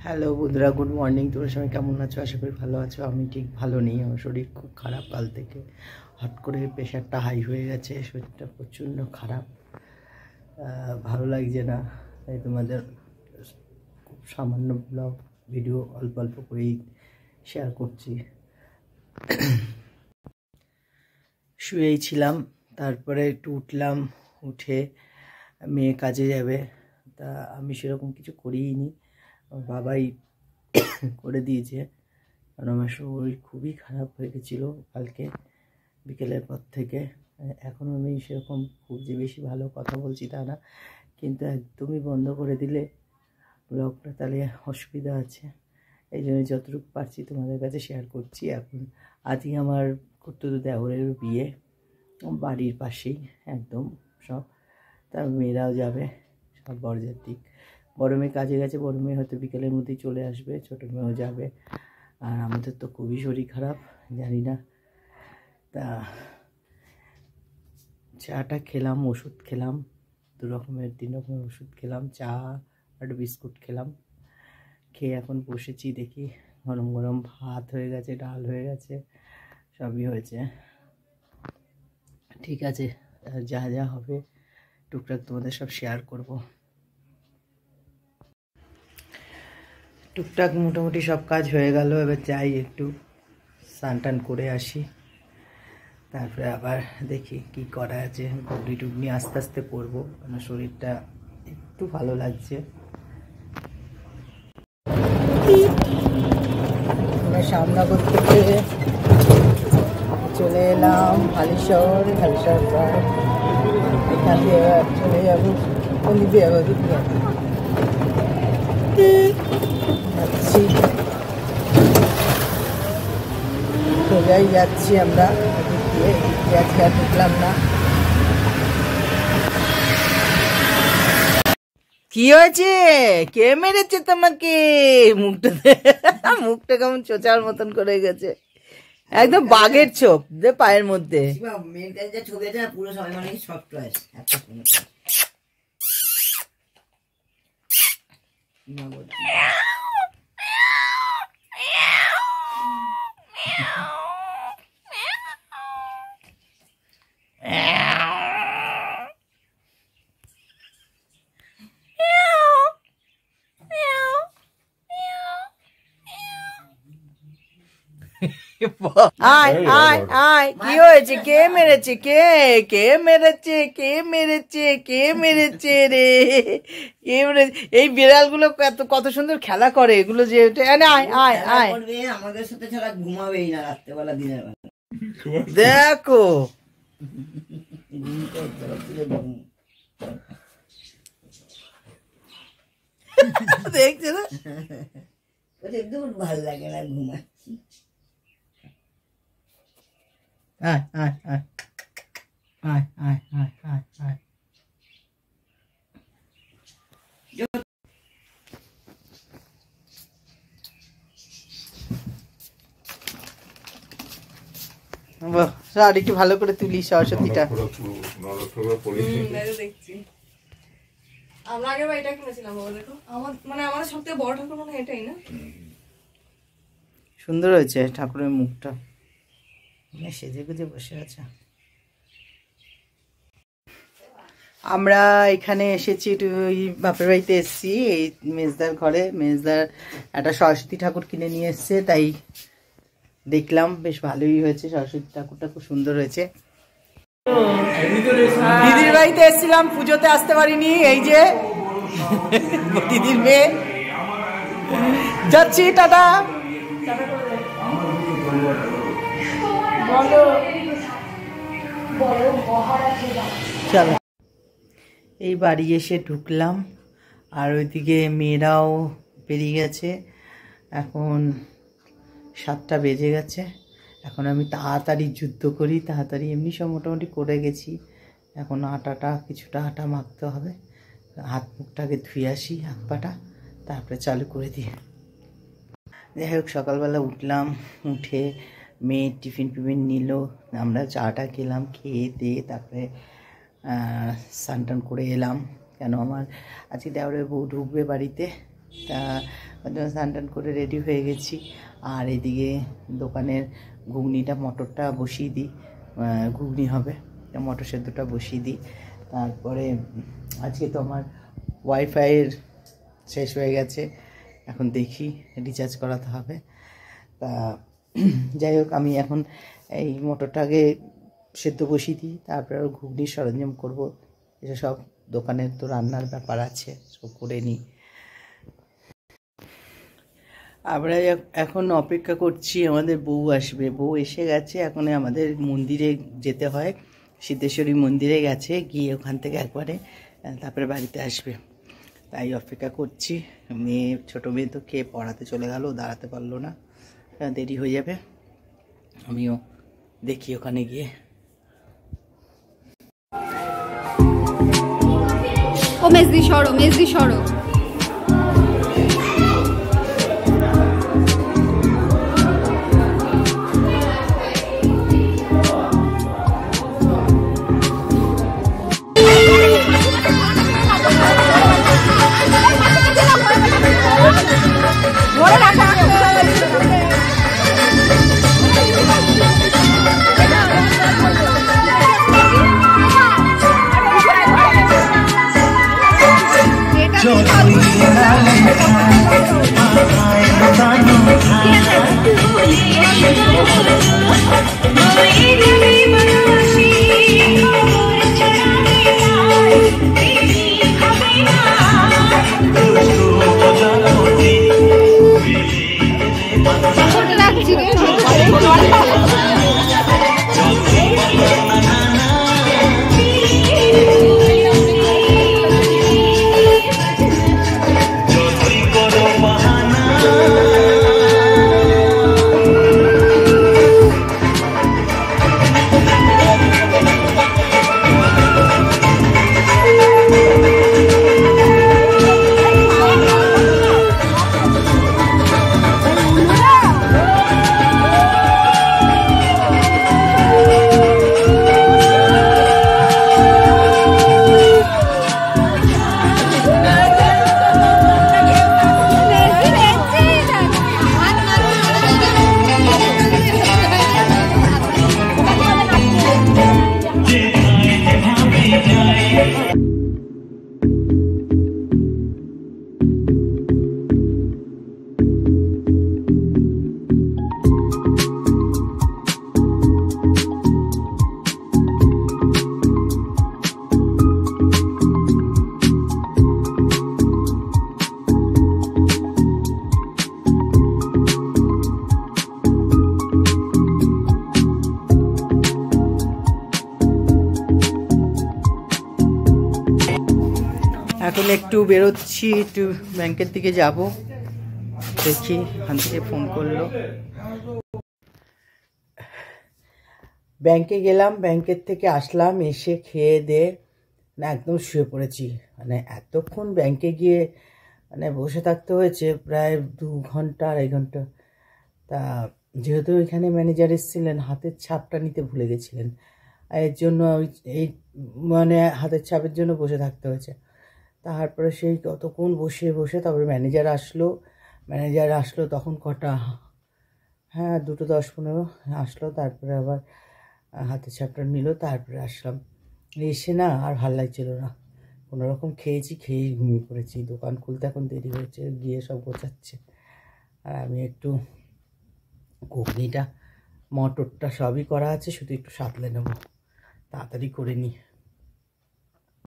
Hello বন্ধুরা, good morning. তোমরা সবাই কেমন আছো? আশা করি ভালো আছো। আমি ঠিক ভালো নেই, আমার শরীর খুব খারাপ। কাল থেকে হট করে প্রেশারটা হাই হয়ে গেছে, শরীরটা প্রচণ্ড খারাপ, ভালো লাগছে না। তাই তোমাদের খুব সামান্য ব্লগ ভিডিও অল্প অল্প করেই শেয়ার করছি। শুয়েই ছিলাম, তারপরে একটু উঠলাম, উঠে মেয়ে কাজে যাবে, তা আমি সেরকম কিছু করিনি, আমার বাবাই করে দিয়েছে। কারণ আমার শরীর খুবই খারাপ হয়ে গেছিলো কালকে বিকেলের পর থেকে। এখনও আমি সেরকম খুব যে বেশি ভালো কথা বলছি তা না, কিন্তু একদমই বন্ধ করে দিলে ব্লগটা তাহলে অসুবিধা আছে। এই জন্য যতটুকু পারছি তোমাদের কাছে শেয়ার করছি। এখন আজকে আমার খুড়তুতো দেওরের বিয়ে, বাড়ির পাশেই একদম সব, তার মেয়েরাও যাবে, সব বরযাত্রী। বড় মেয়ে কাজে গেছে, বড় মেয়ে হয়তো বিকেলের মধ্যেই চলে আসবে, ছোটো মেয়েও যাবে। আর আমাদের তো খুবই শরীর খারাপ, জানি না। তা চাটা খেলাম, ওষুধ খেলাম, 3 রকমের ওষুধ খেলাম, চা আর বিস্কুট খেলাম। খেয়ে এখন বসেছি, দেখি গরম গরম ভাত হয়ে গেছে, ডাল হয়ে গেছে, সবই হয়েছে। ঠিক আছে, যা যা হবে টুকটাক তোমাদের সব শেয়ার করব। টুকটাক মোটামুটি সব কাজ হয়ে গেল। এবার যাই একটু স্নান টান করে আসি, তারপরে আবার দেখি কি করা আছে। ঘুগনি টুগনি আস্তে আস্তে করবো, আমার শরীরটা একটু ভালো লাগছে। শ্যামনগর থেকে চলে এলাম হালিশহর, পর এখান দিয়ে চলে যাবো যাচ্ছি, সোজাই যাচ্ছি আমরা। আজকে আর ঢুকলাম না। কি হয়েছে? কে মেরেছে তোমাকে? মুখটা কেমন চোচার মতন করে গেছে, একদম বাঘের চোখ পায়ের মধ্যে। কি হয়েছে? কে মেরেছে? কে মেরেছে? রে কে মেরেছে? এই বিড়ালগুলো কত সুন্দর খেলা করে, এগুলো যে আমাদের সাথে ছাড়া ঘুমাবেই না রাত্রেবেলা, দিনের বেলা দেখো। দেখছে না, ভালো লাগে না ঘুমাচ্ছি। আর একটু ভালো করে তুলি সরস্বতীটা। আমরা আগে এটা কিনেছিলাম, দেখো আমার মানে আমাদের সবথেকে বড় ঠাকুর মানে এটাই না? সুন্দর হয়েছে ঠাকুরের মুখটা, সেজে গুজে বসে আছে। আমরা এখানে এসেছি, একটু ওই বাপের বাড়িতে এসেছি, এই মেজদার ঘরে। মেজদার একটা সরস্বতী ঠাকুর কিনে নিয়ে এসছে, তাই দেখলাম বেশ ভালোই হয়েছে। সরস্বতী ঠাকুরটা খুব সুন্দর হয়েছে। দিদির বাড়িতে এসেছিলাম, পুজোতে আসতে পারিনি। এই যে দিদির মেয়ে, যাচ্ছি, টাটা। চলো, এই বাড়ি এসে ঢুকলাম, আর ওইদিকে মেয়েরাও বেরিয়ে গেছে। এখন 7টা বেজে গেছে। এখন আমি তাড়াতাড়ি যুদ্ধ করি, তাড়াতাড়ি এমনি সব মোটামুটি করে গেছি। এখন কিছুটা আটা মাখতে হবে। হাত মুখটাকে ধুয়ে আসি, হাত পাটা, তারপরে চালু করে দিই। যাই হোক, সকালবেলা উঠলাম, উঠে মেয়ে টিফিন নিল, আমরা চাটা খেলাম, খেয়ে দিয়ে তারপরে স্নান টান করে এলাম। কেন আমার আজকে দেওরের বউ ঢুকবে বাড়িতে, তা ওর জন্য স্নান টান করে রেডি হয়ে গেছি। আর এদিকে দোকানের ঘুগনিটা মটরটা বসিয়ে দিই, ঘুগনি হবে, মটর সেদ্ধটা বসিয়ে দিই। তারপরে আজকে তো আমার ওয়াইফাইয়ের শেষ হয়ে গেছে, এখন দেখি রিচার্জ করাতে হবে। তা যাই হোক, আমি এখন এই মটরটাকে সেদ্ধ বসিয়ে দিই, তারপরে ঘুগনির সরঞ্জাম করব। এসব সব দোকানের তো রান্নার ব্যাপার আছে, সব করে নিই। আমরা এখন অপেক্ষা করছি, আমাদের বউ আসবে। বউ এসে গেছে, এখন আমাদের মন্দিরে যেতে হয়, সিদ্ধেশ্বরী মন্দিরে গেছে, গিয়ে ওখান থেকে একবারে তারপরে বাড়িতে আসবে, তাই অপেক্ষা করছি। মেয়ে, ছোটো মেয়ে তো খেয়ে পড়াতে চলে গেল, দাঁড়াতে পারলো না, দেরি হয়ে যাবে। আমিও দেখি ওখানে গিয়ে। ও মেজদি সরো, মেজদি সরো। এখন একটু বেরোচ্ছি, একটু ব্যাংকের দিকে যাব, দেখি ওখান থেকে ফোন করলো। ব্যাংকে গেলাম, ব্যাংকের থেকে আসলাম, এসে খেয়ে দিয়ে না একদম শুয়ে পড়েছি। মানে এতক্ষণ ব্যাংকে গিয়ে মানে বসে থাকতে হয়েছে, প্রায় 2 ঘন্টা 2.5 ঘন্টা। তা যেহেতু এখানে ম্যানেজার এসেছিলেন, হাতের ছাপটা নিতে ভুলে গেছিলেন, এর জন্য এই মানে হাতের ছাপের জন্য বসে থাকতে হয়েছে। তারপরে সেই কতক্ষণ বসে বসে তারপরে ম্যানেজার আসলো তখন কটা, হ্যাঁ 2:10-15 আসলো। তারপরে আবার হাতের ছাপটা নিল, তারপরে আসলাম। এসে না আর ভাল লাগছিল না, কোনোরকম খেয়েছি, খেয়েই ঘুমিয়ে পড়েছি। দোকান খুলতে এখন দেরি হয়েছে, গিয়ে সব গোছাচ্ছে। আর আমি একটু ঘুগনিটা, মটরটা সবই করা আছে, শুধু একটু সাঁতলে নেবো, তাড়াতাড়ি করে নিই।